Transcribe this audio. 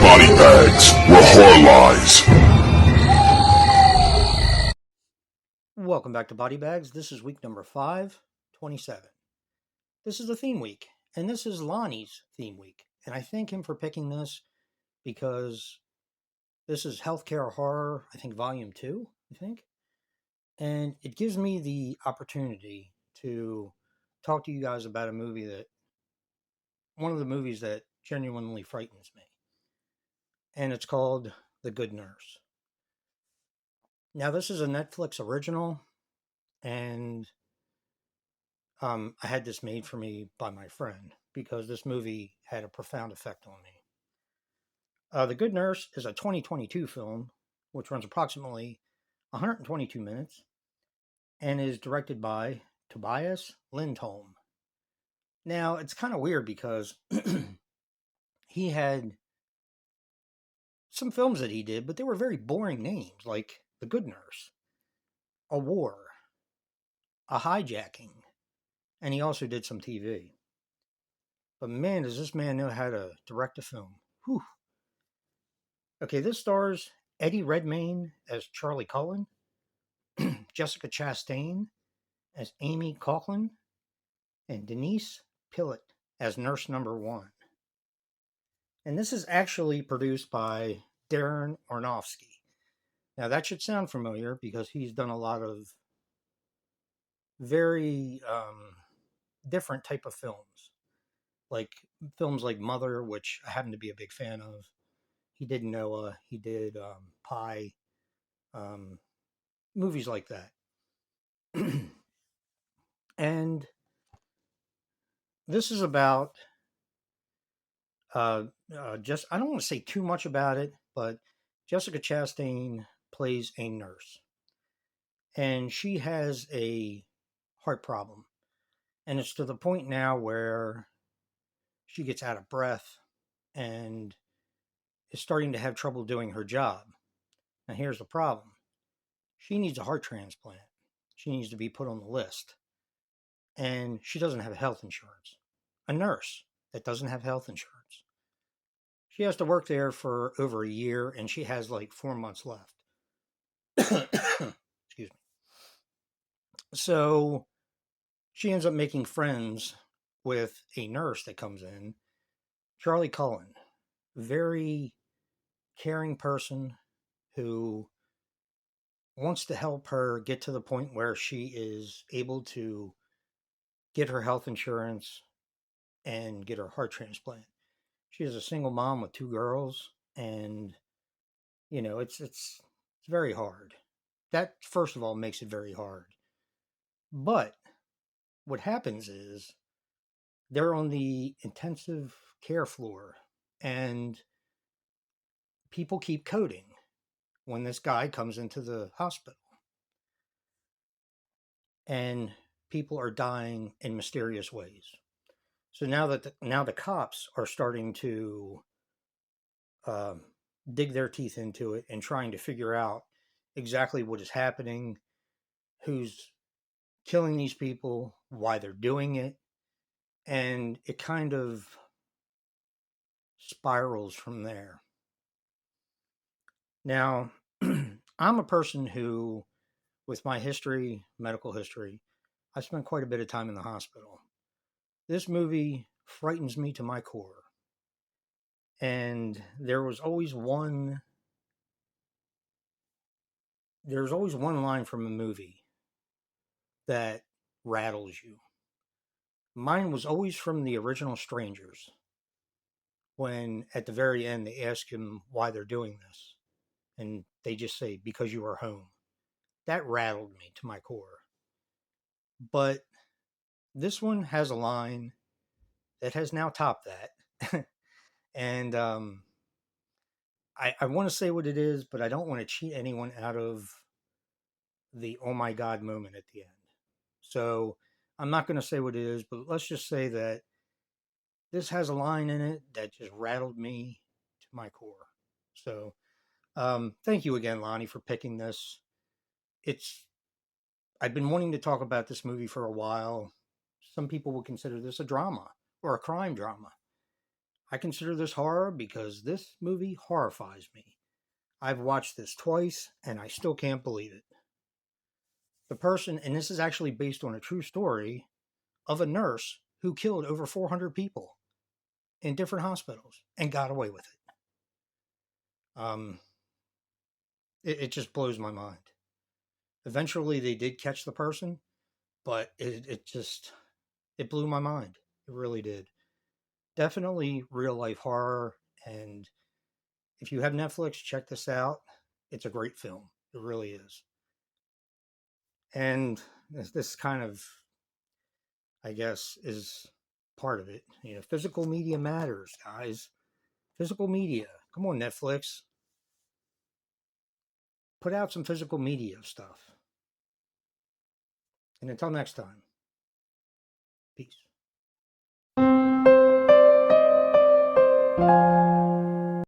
BodyBags, where horror lies. Welcome back to BodyBags. This is week number 527. This is the theme week, and this is Lonnie's theme week. And I thank him for picking this because this is Healthcare Horror, I think, Volume 2, And it gives me the opportunity to talk to you guys about one of the movies that genuinely frightens me. And it's called The Good Nurse. Now, this is a Netflix original, and I had this made for me by my friend because this movie had a profound effect on me. The Good Nurse is a 2022 film, which runs approximately 122 minutes, and is directed by Tobias Lindholm. Now, it's kind of weird because he had some films that he did, but they were very boring names, like The Good Nurse, A War, A Hijacking, and he also did some TV. But man, does this man know how to direct a film. Whew. Okay, this stars Eddie Redmayne as Charlie Cullen, Jessica Chastain as Amy Coughlin, and Denise Pillett as Nurse Number 1. And this is actually produced by Darren Aronofsky. Now, that should sound familiar because he's done a lot of very different type of films. Like films like Mother, which I happen to be a big fan of. He did Noah. He did Pi. Movies like that. And this is about I don't want to say too much about it, but Jessica Chastain plays a nurse, and she has a heart problem, and it's to the point now where she gets out of breath and is starting to have trouble doing her job. Now, here's the problem: she needs a heart transplant. She needs to be put on the list, and she doesn't have health insurance. A nurse that doesn't have health insurance. She has to work there for over a year, and she has like 4 months left. Excuse me. So she ends up making friends with a nurse that comes in, Charlie Cullen, very caring person who wants to help her get to the point where she is able to get her health insurance and get her heart transplant. She is a single mom with 2 girls, and it's very hard. That, first of all, makes it very hard. But what happens is they're on the intensive care floor, and people keep coding when this guy comes into the hospital. And people are dying in mysterious ways. So now the cops are starting to dig their teeth into it and trying to figure out exactly what is happening, who's killing these people, why they're doing it, and it kind of spirals from there. Now, I'm a person who, with my medical history, I spent quite a bit of time in the hospital. This movie frightens me to my core. And there's always one line from a movie that rattles you. Mine was always from the original Strangers, when at the very end they ask him why they're doing this, and they just say, because you are home. That rattled me to my core. But this one has a line that has now topped that. And I want to say what it is, but I don't want to cheat anyone out of the oh my God moment at the end. So I'm not going to say what it is, but let's just say that this has a line in it that just rattled me to my core. So thank you again, Lonnie, for picking this. I've been wanting to talk about this movie for a while. Some people would consider this a drama. or a crime drama. I consider this horror because this movie horrifies me. I've watched this twice and I still can't believe it. The person, and this is actually based on a true story of a nurse who killed over 400 people in different hospitals and got away with it. It just blows my mind. Eventually, they did catch the person, but it blew my mind. It really did. Definitely real life horror. And if you have Netflix, check this out. It's a great film. It really is. And this kind of, I guess, is part of it. Physical media matters, guys. Physical media. Come on, Netflix. Put out some physical media stuff. And until next time, peace.